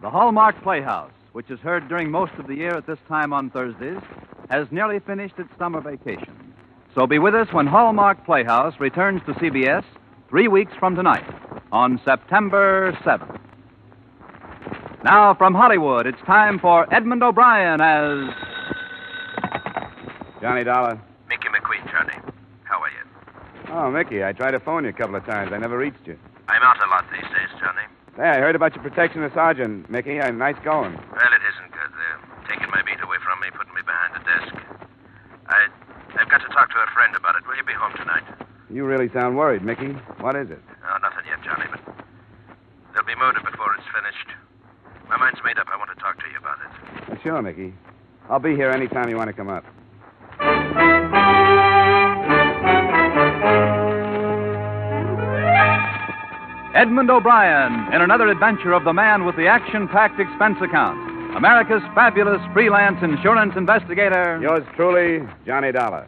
The Hallmark Playhouse, which is heard during most of the year at this time on Thursdays, has nearly finished its summer vacation. So be with us when Hallmark Playhouse returns to CBS 3 weeks from tonight on September 7th. Now, from Hollywood, it's time for Edmund O'Brien as... Johnny Dollar. Mickey McQueen, Johnny. How are you? Oh, Mickey, I tried to phone you a couple of times. I never reached you. I'm out a lot these days, Johnny. Hey, I heard about your protection of Sergeant, Mickey. Nice going. Well, it isn't good. They're taking my beat away from me, putting me behind the desk. I've got to talk to a friend about it. Will you be home tonight? You really sound worried, Mickey. What is it? Oh, nothing yet, Johnny, but there'll be murder before it's finished. My mind's made up. I want to talk to you about it. Well, sure, Mickey. I'll be here anytime you want to come up. Edmund O'Brien in another adventure of the man with the action-packed expense account. America's fabulous freelance insurance investigator. Yours truly, Johnny Dollar.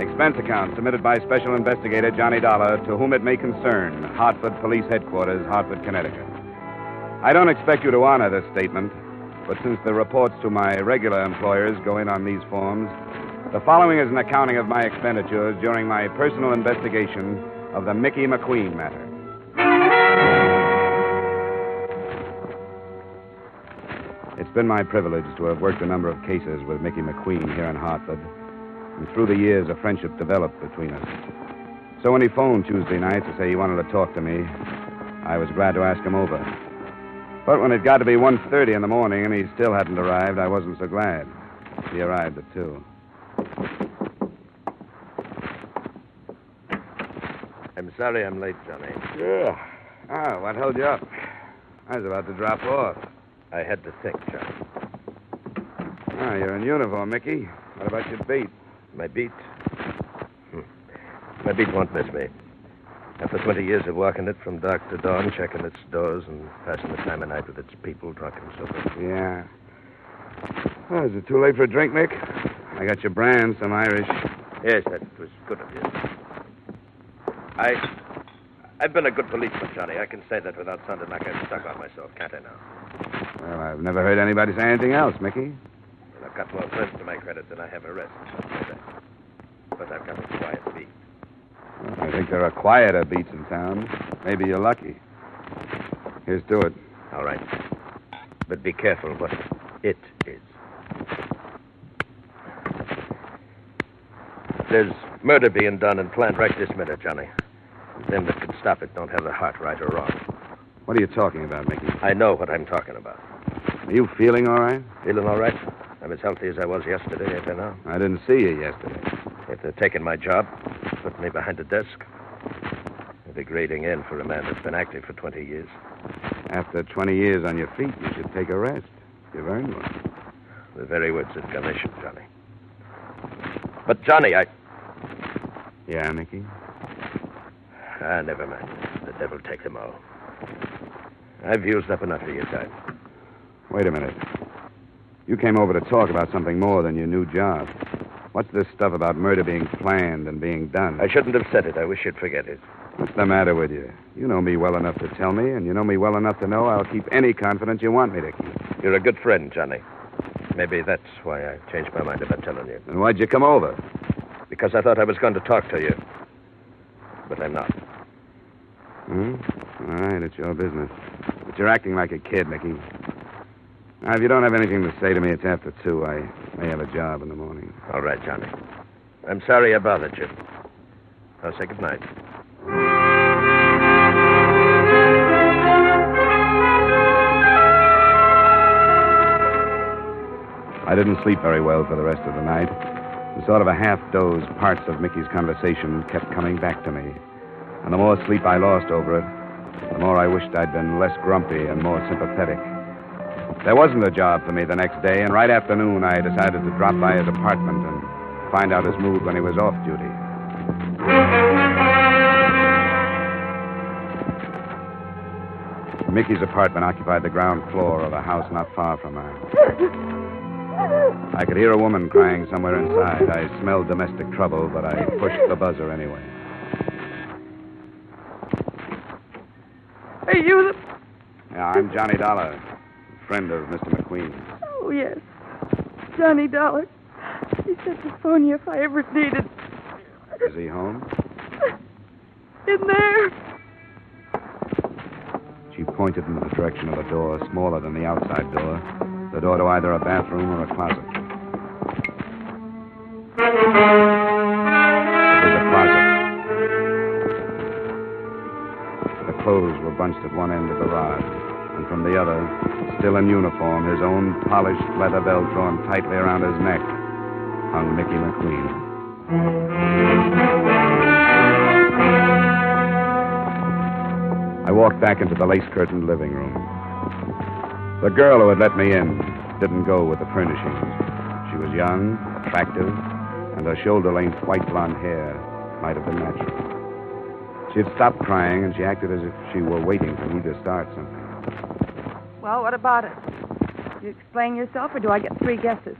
Expense account submitted by Special Investigator Johnny Dollar, to whom it may concern, Hartford Police Headquarters, Hartford, Connecticut. I don't expect you to honor this statement, but since the reports to my regular employers go in on these forms, the following is an accounting of my expenditures during my personal investigation of the Mickey McQueen matter. It's been my privilege to have worked a number of cases with Mickey McQueen here in Hartford, and through the years a friendship developed between us. So when he phoned Tuesday night to say he wanted to talk to me, I was glad to ask him over. But when it got to be 1:30 in the morning and he still hadn't arrived, I wasn't so glad. He arrived at 2. I'm sorry I'm late, Johnny. Yeah. Ah, what held you up? I was about to drop off. I had to think, Johnny. Ah, you're in uniform, Mickey. What about your beat? My beat? My beat won't miss me. After 20 years of walking it from dark to dawn, checking its doors and passing the time of night with its people, drunk and sober. Yeah. Oh, is it too late for a drink, Mick? I got your brand, some Irish. Yes, that was good of you. I've been a good policeman, Johnny. I can say that without sounding like I've stuck on myself, can't I now? Well, I've never heard anybody say anything else, Mickey. Well, I've got more friends to my credit than I have arrests. I'll say that. But I've got a quiet beat. Well, I think there are quieter beats in town. Maybe you're lucky. Here's to it. All right. But be careful what it is. There's murder being done and planned right this minute, Johnny. Them that can stop it don't have the heart, right or wrong. What are you talking about, Mickey? I know what I'm talking about. Are you feeling all right? Feeling all right? I'm as healthy as I was yesterday, ain't I now? I didn't see you yesterday. If they're taking my job, putting me behind a desk, a degrading end for a man that's been active for 20 years. After 20 years on your feet, you should take a rest. You've earned one. The very words that commission, Johnny. But, Johnny, Yeah, Mickey? never mind. The devil take them all. I've used up enough of your time. Wait a minute. You came over to talk about something more than your new job. What's this stuff about murder being planned and being done? I shouldn't have said it. I wish you'd forget it. What's the matter with you? You know me well enough to tell me, and you know me well enough to know I'll keep any confidence you want me to keep. You're a good friend, Johnny. Maybe that's why I changed my mind about telling you. And why'd you come over? Because I thought I was going to talk to you. But I'm not. Hmm? All right, it's your business. But you're acting like a kid, Mickey. Now, if you don't have anything to say to me, it's after 2. I may have a job in the morning. All right, Johnny. I'm sorry I bothered you. I'll say good night. I didn't sleep very well for the rest of the night. In sort of a half-doze, parts of Mickey's conversation kept coming back to me. And the more sleep I lost over it, the more I wished I'd been less grumpy and more sympathetic. There wasn't a job for me the next day, and right after noon I decided to drop by his apartment and find out his mood when he was off duty. Mickey's apartment occupied the ground floor of a house not far from ours. I could hear a woman crying somewhere inside. I smelled domestic trouble, but I pushed the buzzer anyway. Are you the... Yeah, I'm Johnny Dollar, friend of Mr. McQueen. Oh, yes. Johnny Dollar. He said to phone you if I ever needed... Is he home? In there. She pointed in the direction of a door smaller than the outside door, the door to either a bathroom or a closet. It was a closet. The clothes were bunched at one end of the rod, and from the other, still in uniform, his own polished leather belt drawn tightly around his neck, hung Mickey McQueen. I walked back into the lace-curtained living room. The girl who had let me in didn't go with the furnishings. She was young, attractive, and her shoulder-length white blonde hair might have been natural. She had stopped crying, and she acted as if she were waiting for me to start something. Well, what about it? You explain yourself, or do I get 3 guesses?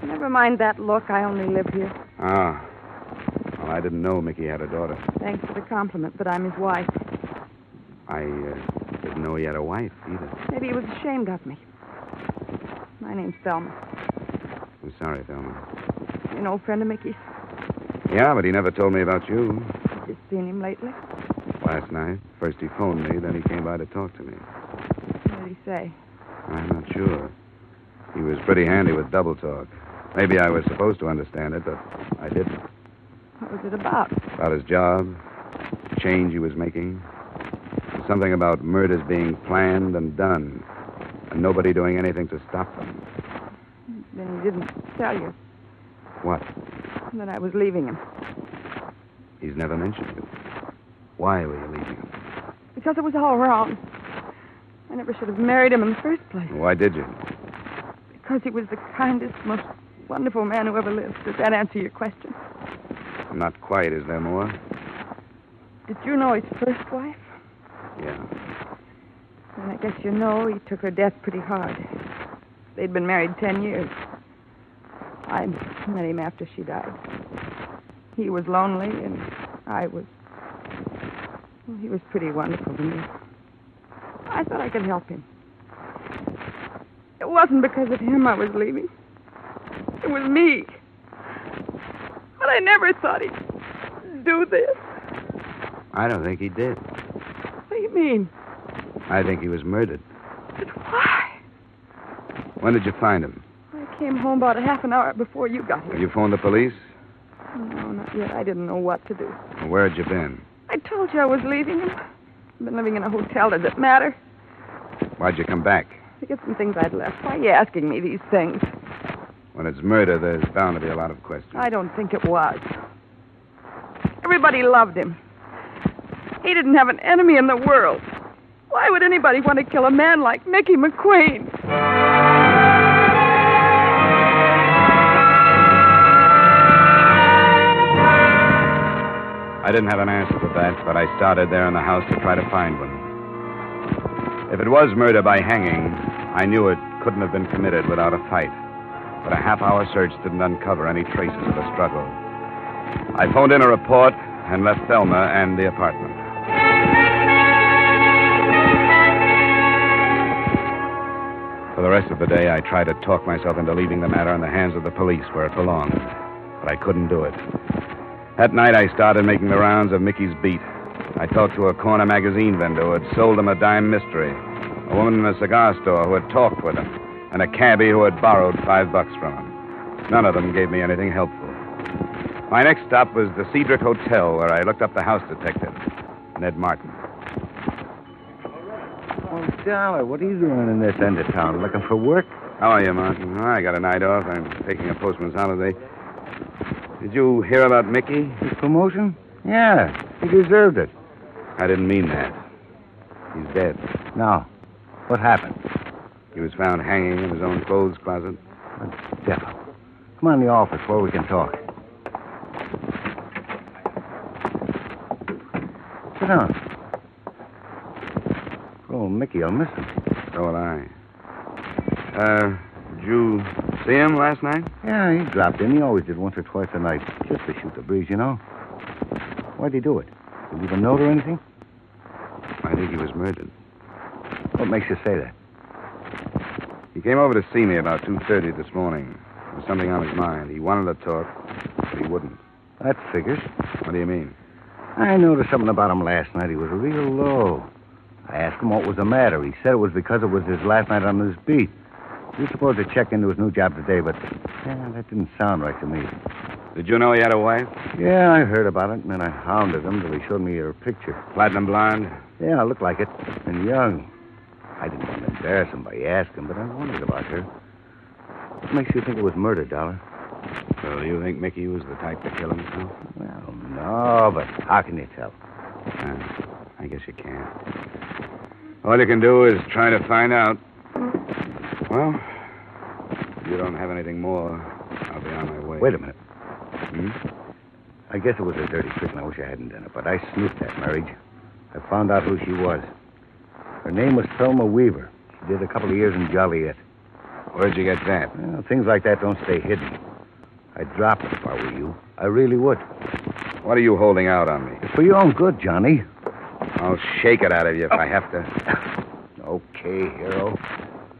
Never mind that look. I only live here. Ah. Well, I didn't know Mickey had a daughter. Thanks for the compliment, but I'm his wife. I didn't know he had a wife, either. Maybe he was ashamed of me. My name's Thelma. I'm sorry, Thelma. You an old friend of Mickey's? Yeah, but he never told me about you. Just seen him lately? Last night. First he phoned me, then he came by to talk to me. What did he say? I'm not sure. He was pretty handy with double talk. Maybe I was supposed to understand it, but I didn't. What was it about? About his job, the change he was making. Something about murders being planned and done, and nobody doing anything to stop them. Then he didn't tell you What? that I was leaving him. He's never mentioned you. Why were you leaving him? Because it was all wrong. I never should have married him in the first place. Why did you? Because he was the kindest, most wonderful man who ever lived. Does that answer your question? Not quite. Is there more? Did you know his first wife? Yeah. Then I guess you know he took her death pretty hard. They'd been married 10 years. I met him after she died. He was lonely, and I was... Well, he was pretty wonderful to me. I thought I could help him. It wasn't because of him I was leaving. It was me. But I never thought he'd do this. I don't think he did. What do you mean? I think he was murdered. But why? When did you find him? I came home about a half an hour before you got here. Have you phoned the police? No, not yet. I didn't know what to do. Well, where had you been? I told you I was leaving him. I've been living in a hotel. Does it matter? Why'd you come back? To get some things I'd left. Why are you asking me these things? When it's murder, there's bound to be a lot of questions. I don't think it was. Everybody loved him. He didn't have an enemy in the world. Why would anybody want to kill a man like Mickey McQueen? I didn't have an answer to that, but I started there in the house to try to find one. If it was murder by hanging, I knew it couldn't have been committed without a fight. But a half-hour search didn't uncover any traces of a struggle. I phoned in a report and left Thelma and the apartment. For the rest of the day, I tried to talk myself into leaving the matter in the hands of the police where it belonged, but I couldn't do it. That night, I started making the rounds of Mickey's beat. I talked to a corner magazine vendor who had sold him a dime mystery, a woman in a cigar store who had talked with him, and a cabbie who had borrowed $5 from him. None of them gave me anything helpful. My next stop was the Cedric Hotel, where I looked up the house detective, Ned Martin. Oh, Dollar, what are you doing in this end of town? Looking for work? How are you, Martin? Oh, I got a night off. I'm taking a postman's holiday. Did you hear about Mickey? His promotion? Yeah, he deserved it. I didn't mean that. He's dead. Now, what happened? He was found hanging in his own clothes closet. The devil. Come on in the office where we can talk. Sit down. Oh, Mickey, I'll miss him. So will I. Did you See him last night? Yeah, he dropped in. He always did once or twice a night, just to shoot the breeze, you know. Why'd he do it? Did he leave a note or anything? I think he was murdered. What makes you say that? He came over to see me about 2:30 this morning. There was something on his mind. He wanted to talk, but he wouldn't. That figures. What do you mean? I noticed something about him last night. He was real low. I asked him what was the matter. He said it was because it was his last night on this beat. He was supposed to check into his new job today, but that didn't sound right to me. Did you know he had a wife? Yeah, I heard about it, and then I hounded him till he showed me her picture. Platinum blonde? Yeah, looked like it. And young. I didn't want to embarrass him by asking, but I wondered about her. What makes you think it was murder, Dollar? So you think Mickey was the type to kill himself? Well, no, but how can you tell? I guess you can't. All you can do is try to find out. Well, if you don't have anything more, I'll be on my way. Wait a minute. Hmm? I guess it was a dirty trick, and I wish I hadn't done it, but I snooped that marriage. I found out who she was. Her name was Thelma Weaver. She did a couple of years in Joliet. Where'd you get that? Well, things like that don't stay hidden. I'd drop it if I were you. I really would. What are you holding out on me? It's for your own good, Johnny. I'll shake it out of you if I have to. Okay, hero.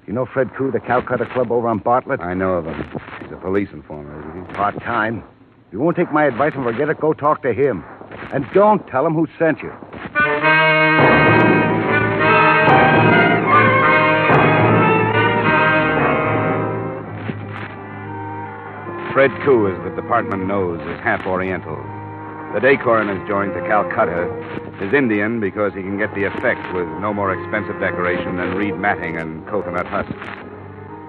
You know Fred Koo, the Calcutta Club over on Bartlett? I know of him. He's a police informer, isn't he? Part-time. If you won't take my advice and forget it, go talk to him. And don't tell him who sent you. Fred Koo, as the department knows, is half Oriental. The day coroner's joined to Calcutta is Indian because he can get the effect with no more expensive decoration than reed matting and coconut husks.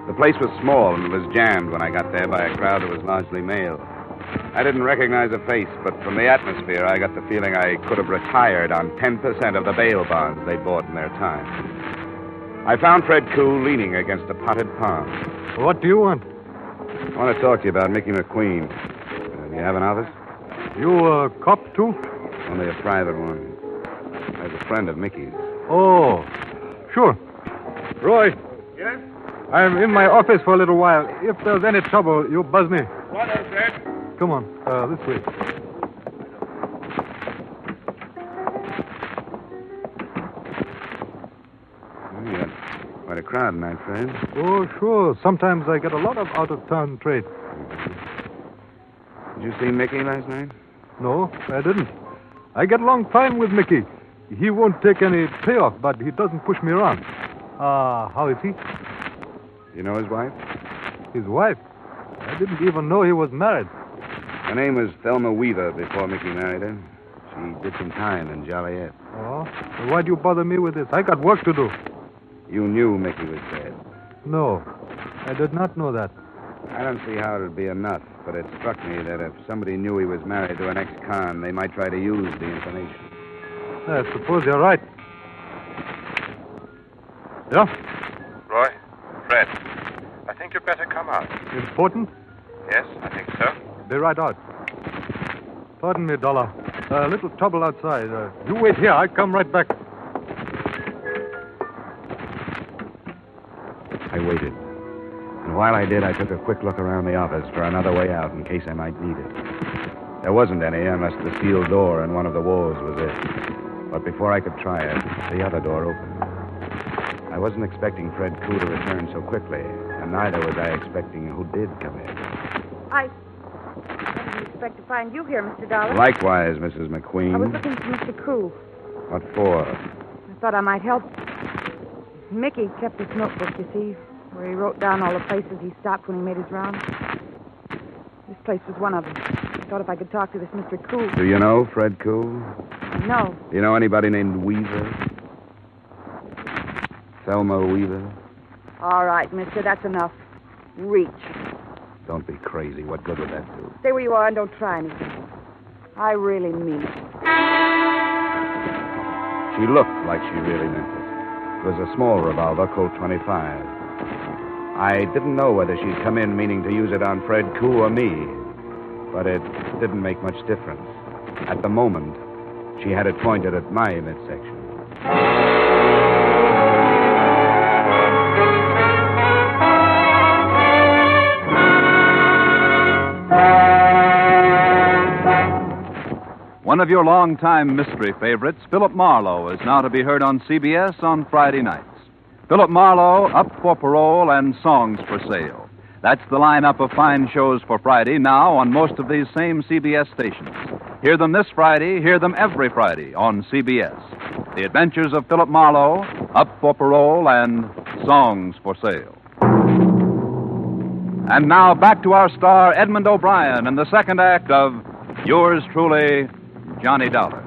The place was small and was jammed when I got there by a crowd that was largely male. I didn't recognize a face, but from the atmosphere, I got the feeling I could have retired on 10% of the bail bonds they bought in their time. I found Fred Koo leaning against a potted palm. What do you want? I want to talk to you about Mickey McQueen. Do you have an office? You a cop, too? Only a private one. As a friend of Mickey's. Oh, sure. Roy. Yes? I'm in my office for a little while. If there's any trouble, you buzz me. What is that? Come on, this way. Well, you got quite a crowd tonight, Fred. Oh, sure. Sometimes I get a lot of out-of-town trade. Did you see Mickey last night? No, I didn't. I get along fine with Mickey. He won't take any payoff, but he doesn't push me around. How is he? You know his wife? His wife? I didn't even know he was married. Her name was Thelma Weaver before Mickey married her. She did some time in Joliet. Oh? Well, why do you bother me with this? I got work to do. You knew Mickey was dead. No, I did not know that. I don't see how it would be enough, but it struck me that if somebody knew he was married to an ex-con, they might try to use the information. I suppose you're right. Yeah? Roy? Fred? I think you'd better come out. Important? Yes, I think so. Be right out. Pardon me, Dollar. A little trouble outside. You wait here. I'll come right back. I waited. And while I did, I took a quick look around the office for another way out in case I might need it. There wasn't any unless the steel door in one of the walls was it. But before I could try it, the other door opened. I wasn't expecting Fred Koo to return so quickly, and neither was I expecting who did come in. I didn't expect to find you here, Mr. Dollar. Likewise, Mrs. McQueen. I was looking for Mr. Koo. What for? I thought I might help. Mickey kept his notebook, you see, where he wrote down all the places he stopped when he made his rounds. This place was one of them. I thought if I could talk to this Mr. Koo. Do you know Fred Koo? No. Do you know anybody named Weaver? Thelma Weaver? All right, mister, that's enough. Reach. Don't be crazy. What good would that do? Stay where you are and don't try anything. I really mean it. She looked like she really meant it. It was a small revolver, Colt 25. I didn't know whether she'd come in meaning to use it on Fred Koo or me, but it didn't make much difference. At the moment, she had it pointed at my midsection. One of your longtime mystery favorites, Philip Marlowe, is now to be heard on CBS on Friday nights. Philip Marlowe, Up for Parole, and Songs for Sale. That's the lineup of fine shows for Friday now on most of these same CBS stations. Hear them this Friday, hear them every Friday on CBS. The Adventures of Philip Marlowe, Up for Parole, and Songs for Sale. And now back to our star, Edmund O'Brien, in the second act of Yours Truly, Johnny Dollar.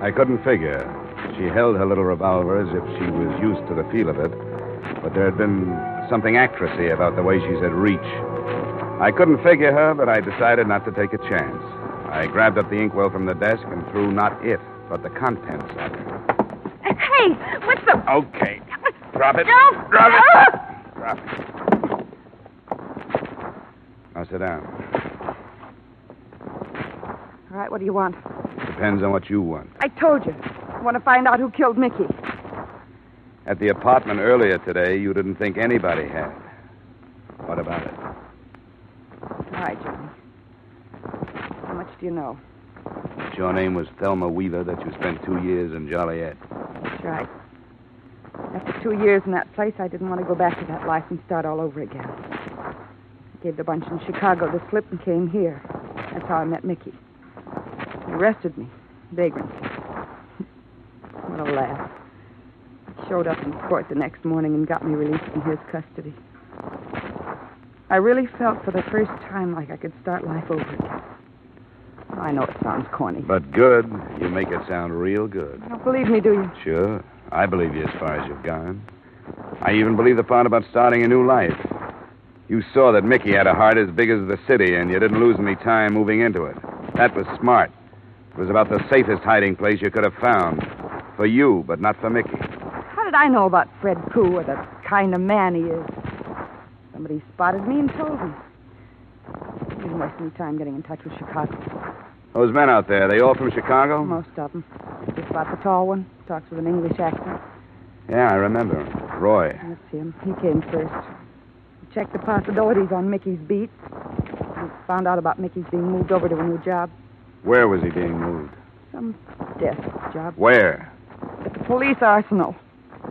I couldn't figure. She held her little revolver as if she was used to the feel of it, but there had been something actressy about the way she said reach. I couldn't figure her, but I decided not to take a chance. I grabbed up the inkwell from the desk and threw not it, but the contents at her. Hey, what's the... Okay. Drop it. No. Drop it. Drop it. Now sit down. All right, what do you want? Depends on what you want. I told you. I want to find out who killed Mickey. At the apartment earlier today, you didn't think anybody had. What about it? All right, Johnny. How much do you know? That your name was Thelma Weaver, that you spent 2 years in Joliet. That's right. After 2 years in that place, I didn't want to go back to that life and start all over again. I gave the bunch in Chicago the slip and came here. That's how I met Mickey. He arrested me. Vagrancy. What a laugh. He showed up in court the next morning and got me released from his custody. I really felt for the first time like I could start life over again. I know it sounds corny. But good. You make it sound real good. You don't believe me, do you? Sure. I believe you as far as you've gone. I even believe the part about starting a new life. You saw that Mickey had a heart as big as the city, and you didn't lose any time moving into it. That was smart. It was about the safest hiding place you could have found. For you, but not for Mickey. How did I know about Fred Koo or the kind of man he is? Somebody spotted me and told me. I didn't waste any time getting in touch with Chicago. Those men out there, they all from Chicago? Most of them. Just about the tall one. Talks with an English accent. Yeah, I remember him. Roy. That's him. He came first. He checked the possibilities on Mickey's beat. He found out about Mickey's being moved over to a new job. Where was he being moved? Some desk job. Where? At the police arsenal.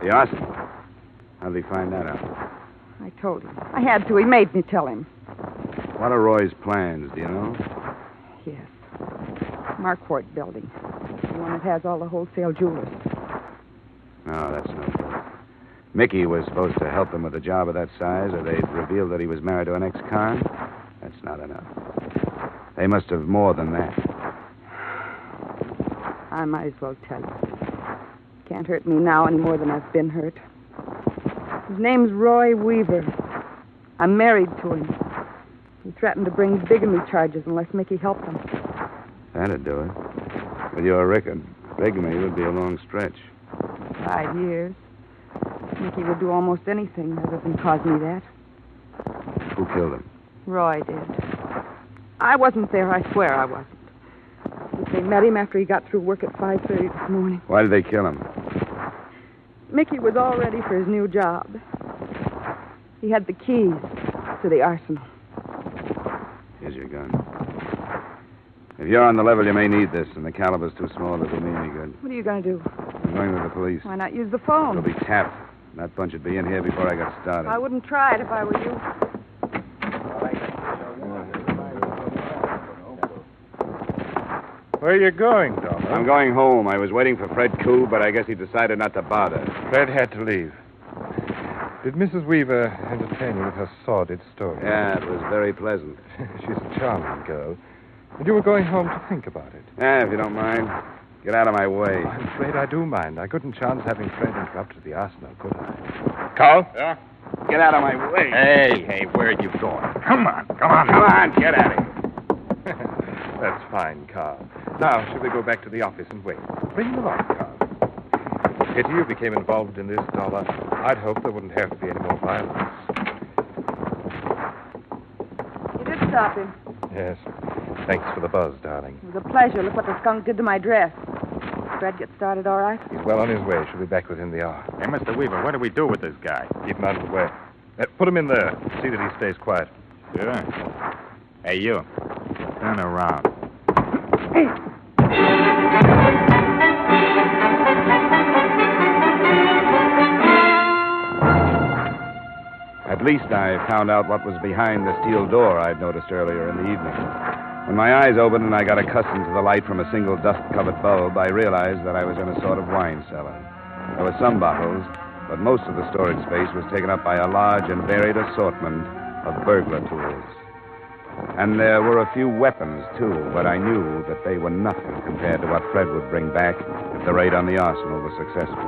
The arsenal. How did he find that out? I told him. I had to. He made me tell him. What are Roy's plans, do you know? Yes. Marquardt building. The one that has all the wholesale jewelers. No, that's no good. Mickey was supposed to help them with a job of that size, or they'd revealed that he was married to an ex-con. That's not enough. They must have more than that. I might as well tell you. Can't hurt me now any more than I've been hurt. His name's Roy Weaver. I'm married to him. He threatened to bring bigamy charges unless Mickey helped him. That'd do it. With your record, bigamy would be a long stretch. 5 years. Mickey would do almost anything other than cause me that. Who killed him? Roy did. I wasn't there, I swear I wasn't. But they met him after he got through work at 5:30 this morning. Why did they kill him? Mickey was all ready for his new job. He had the keys to the arsenal. Here's your gun. If you're on the level, you may need this, and the caliber's too small to do me any good. What are you going to do? I'm going to the police. Why not use the phone? It'll be tapped. That bunch would be in here before I got started. I wouldn't try it if I were you. Where are you going, Dollar? I'm going home. I was waiting for Fred Koo, but I guess he decided not to bother. Fred had to leave. Did Mrs. Weaver entertain you with her sordid story? Yeah, it was very pleasant. She's a charming girl. And you were going home to think about it. Yeah, if you don't mind. Get out of my way. I'm afraid I do mind. I couldn't chance having Fred interrupt at the arsenal, could I? Carl? Yeah? Get out of my way. Hey, where are you going? Come on, get out of here. That's fine, Carl. Now, shall we go back to the office and wait? Bring them along, Carl. Pity you became involved in this, Dollar. I'd hoped there wouldn't have to be any more violence. You did stop him. Yes. Thanks for the buzz, darling. It was a pleasure. Look what the skunk did to my dress. Fred get started all right? He's well on his way. Should be back within the hour. Hey, Mr. Weaver, what do we do with this guy? Keep him out of the way. Put him in there. See that he stays quiet. Sure. Hey, you. Turn around. At least I found out what was behind the steel door I'd noticed earlier in the evening. When my eyes opened and I got accustomed to the light from a single dust-covered bulb, I realized that I was in a sort of wine cellar. There were some bottles, but most of the storage space was taken up by a large and varied assortment of burglar tools. And there were a few weapons, too, but I knew that they were nothing compared to what Fred would bring back if the raid on the arsenal was successful.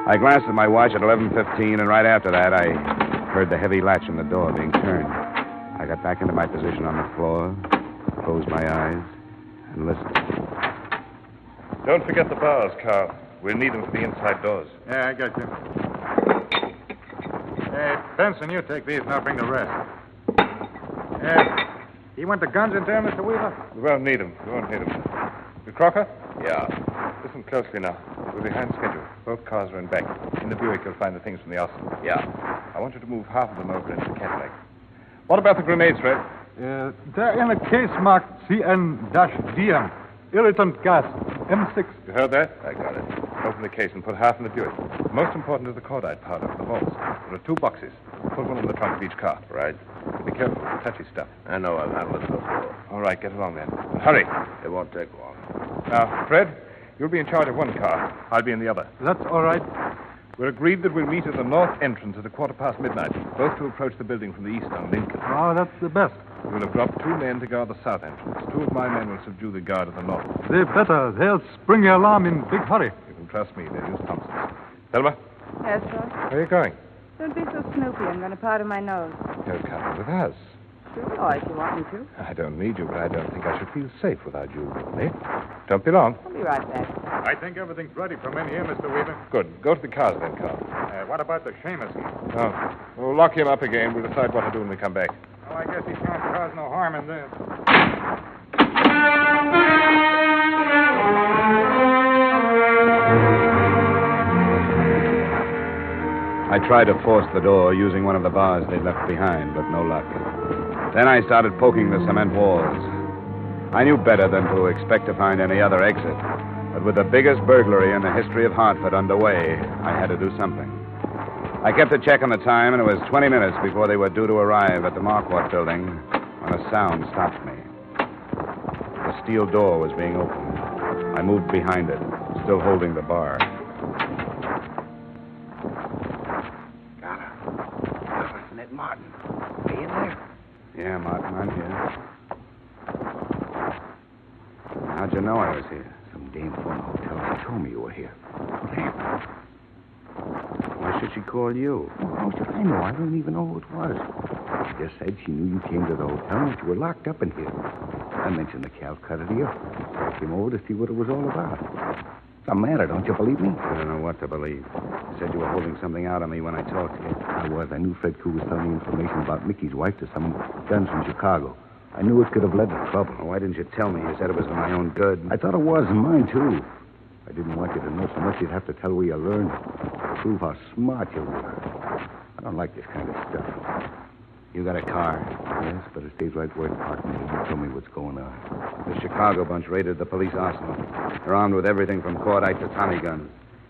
I glanced at my watch at 11:15, and right after that, I heard the heavy latch on the door being turned. I got back into my position on the floor, closed my eyes, and listened. Don't forget the bars, Carl. We'll need them for the inside doors. Yeah, I got you. Hey, Benson, you take these and I'll bring the rest. You want the guns in there, Mr. Weaver? We won't need them. Crocker? Yeah. Listen closely now. We're behind schedule. Both cars are in back. In the Buick, you'll find the things from the arsenal. Yeah. I want you to move half of them over into the Cadillac. What about the grenades, Fred? They're in a case marked CN-DM. Irritant gas, M6. You heard that? I got it. Open the case and put half in the Buick. Most important is the cordite powder for the vaults. There are 2 boxes. Put one in the trunk of each car. Right. Be careful with the touchy stuff. I know I'll handle it before. All right, get along then. And hurry. It won't take long. Now, Fred, you'll be in charge of one car. I'll be in the other. That's all right. We're agreed that we'll meet at the north entrance at midnight, both to approach the building from the east on Lincoln. Oh, that's the best. We'll have dropped 2 men to guard the south entrance. 2 of my men will subdue the guard at the north. They better. They'll spring the alarm in big hurry. You can trust me. They'll use Thompson's. Thelma, Yes, sir. where are you going? Don't be so snoopy. I'm going to powder my nose. You're coming with us. Sure, all right, if you want me to. I don't need you, but I don't think I should feel safe without you with me. Don't be long. I'll be right back. I think everything's ready for men here, Mr. Weaver. Good. Go to the cars then, Carl. What about the Seamus? Oh, we'll lock him up again. We'll decide what to do when we come back. Well, I guess he can't cause no harm in this. I tried to force the door using one of the bars they'd left behind, but no luck. Then I started poking the cement walls. I knew better than to expect to find any other exit, but with the biggest burglary in the history of Hartford underway, I had to do something. I kept a check on the time, and it was 20 minutes before they were due to arrive at the Marquardt building when a sound stopped me. The steel door was being opened. I moved behind it, still holding the bar. Isn't it Martin? Are you there? Yeah, Martin, I'm here. How'd you know I was here? Some dame phone hotel. She told me you were here. What happened? Why should she call you? Oh, how should I know? I don't even know who it was. She just said she knew you came to the hotel and that you were locked up in here. I mentioned the Calcutta to you. I came over to see what it was all about. What's the matter? Don't you believe me? I don't know what to believe. You said you were holding something out on me when I talked to you. I was. I knew Fred Koo was telling me information about Mickey's wife to some guns from Chicago. I knew it could have led to trouble. Well, why didn't you tell me? You said it was for my own good. I thought it was, and mine, too. I didn't want you to know so much you'd have to tell where you learned it. Prove how smart you were. I don't like this kind of stuff. You got a car. Yes, but it stays right where it's parked. You tell me what's going on. The Chicago bunch raided the police arsenal. They're armed with everything from cordite to Tommy guns.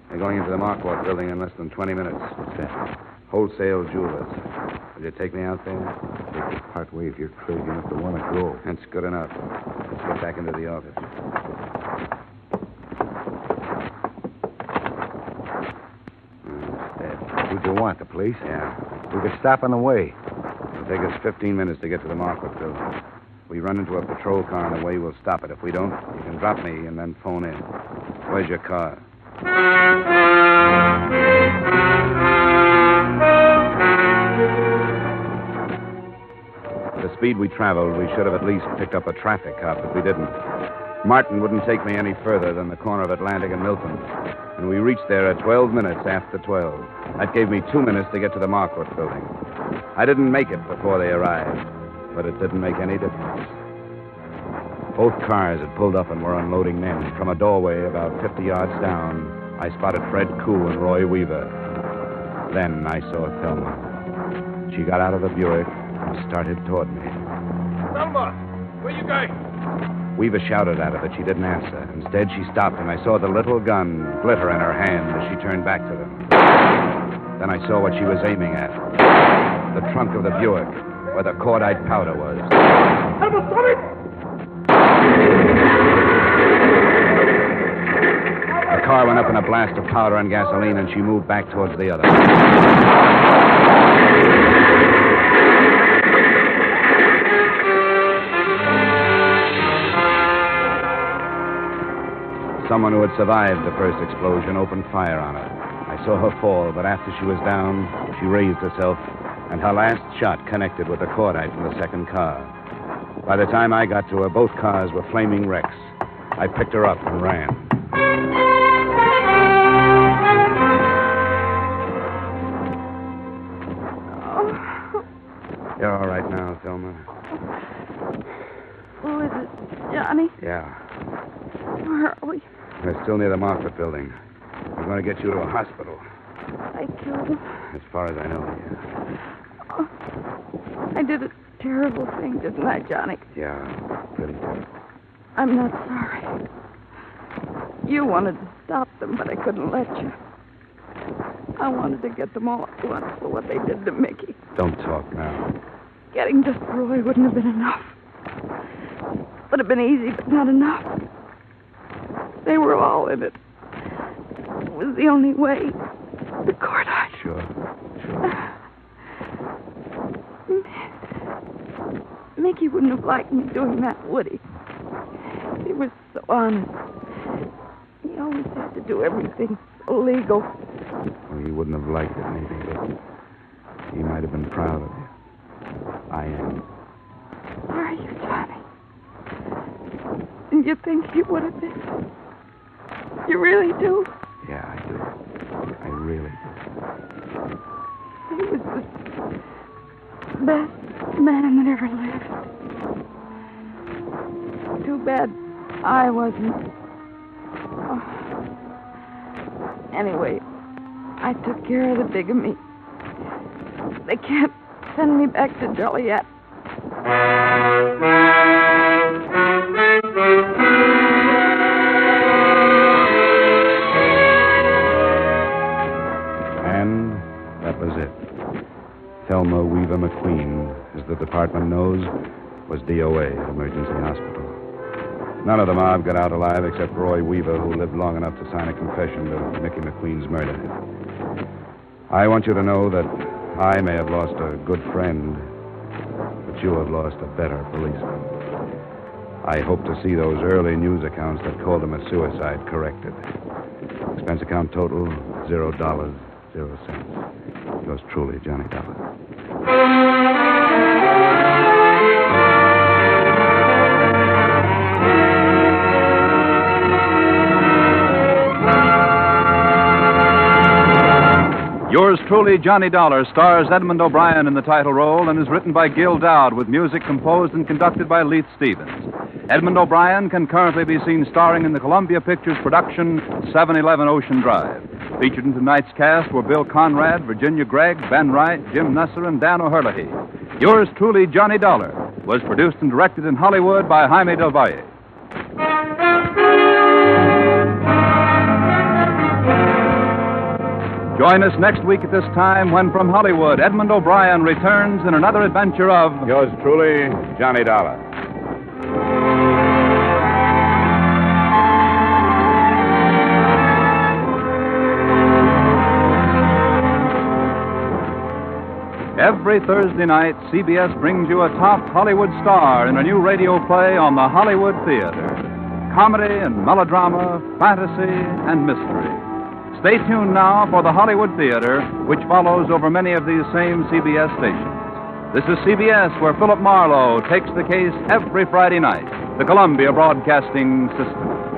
They're going into the Marquardt building in less than 20 minutes. What's that? Wholesale jewelers. Will you take me out there? Take this part way if you're crazy enough to want to go. That's good enough. Let's get back into the office. Who'd you want, the police? Yeah. We could stop on the way. It'll take us 15 minutes to get to the Marquardt building. If we run into a patrol car on the way, we'll stop it. If we don't, you can drop me and then phone in. Where's your car? At the speed we traveled, we should have at least picked up a traffic cop, but we didn't. Martin wouldn't take me any further than the corner of Atlantic and Milton, and we reached there at 12 minutes after 12. That gave me 2 minutes to get to the Marquardt building. I didn't make it before they arrived, but it didn't make any difference. Both cars had pulled up and were unloading men. From a doorway about 50 yards down, I spotted Fred Koo and Roy Weaver. Then I saw Thelma. She got out of the Buick and started toward me. Thelma, where you going? Weaver shouted at her, but she didn't answer. Instead, she stopped, and I saw the little gun glitter in her hand as she turned back to them. Then I saw what she was aiming at. The trunk of the Buick, where the cordite powder was. Thelma, stop it! The car went up in a blast of powder and gasoline, and she moved back towards the other. Someone who had survived the first explosion opened fire on her. I saw her fall, but after she was down, she raised herself, and her last shot connected with the cordite from the second car. By the time I got to her, both cars were flaming wrecks. I picked her up and ran. You're all right now, Thelma. Who is it, Johnny? Yeah. Where are we? We're still near the Moffett building. We're going to get you to a hospital. I killed him. As far as I know, yeah. Oh, I did a terrible thing, didn't I, Johnny? Yeah, pretty good. I'm not sorry. You wanted to stop them, but I couldn't let you. I wanted to get them all at once for what they did to Mickey. Don't talk now. Getting just Roy wouldn't have been enough. Would have been easy, but not enough. They were all in it. It was the only way. The cordite. Sure. Mickey wouldn't have liked me doing that, would he? He was so honest. He always had to do everything illegal. Well, he wouldn't have liked it, maybe, but he might have been proud of you. I am. Are you, Johnny? And you think he would have been? You really do? Yeah, I do. I really do. He was the best man that ever lived. Too bad I wasn't. Oh. Anyway, I took care of the bigamy. They can't send me back to Joliet. And that was it. Thelma Weaver McQueen, as the department knows, was DOA at Emergency Hospital. None of the mob got out alive except Roy Weaver, who lived long enough to sign a confession to Mickey McQueen's murder. I want you to know that I may have lost a good friend, but you have lost a better policeman. I hope to see those early news accounts that called him a suicide corrected. Expense account total, $0, 0 cents. Yours truly, Johnny Dollar. Yours truly, Johnny Dollar, stars Edmund O'Brien in the title role and is written by Gil Dowd with music composed and conducted by Leith Stevens. Edmund O'Brien can currently be seen starring in the Columbia Pictures production 711 Ocean Drive. Featured in tonight's cast were Bill Conrad, Virginia Gregg, Ben Wright, Jim Nusser, and Dan O'Herlihy. Yours truly, Johnny Dollar, was produced and directed in Hollywood by Jaime Del Valle. Join us next week at this time when from Hollywood, Edmund O'Brien returns in another adventure of... Yours truly, Johnny Dollar. Every Thursday night, CBS brings you a top Hollywood star in a new radio play on the Hollywood Theater. Comedy and melodrama, fantasy and mystery. Stay tuned now for the Hollywood Theater, which follows over many of these same CBS stations. This is CBS, where Philip Marlowe takes the case every Friday night. The Columbia Broadcasting System.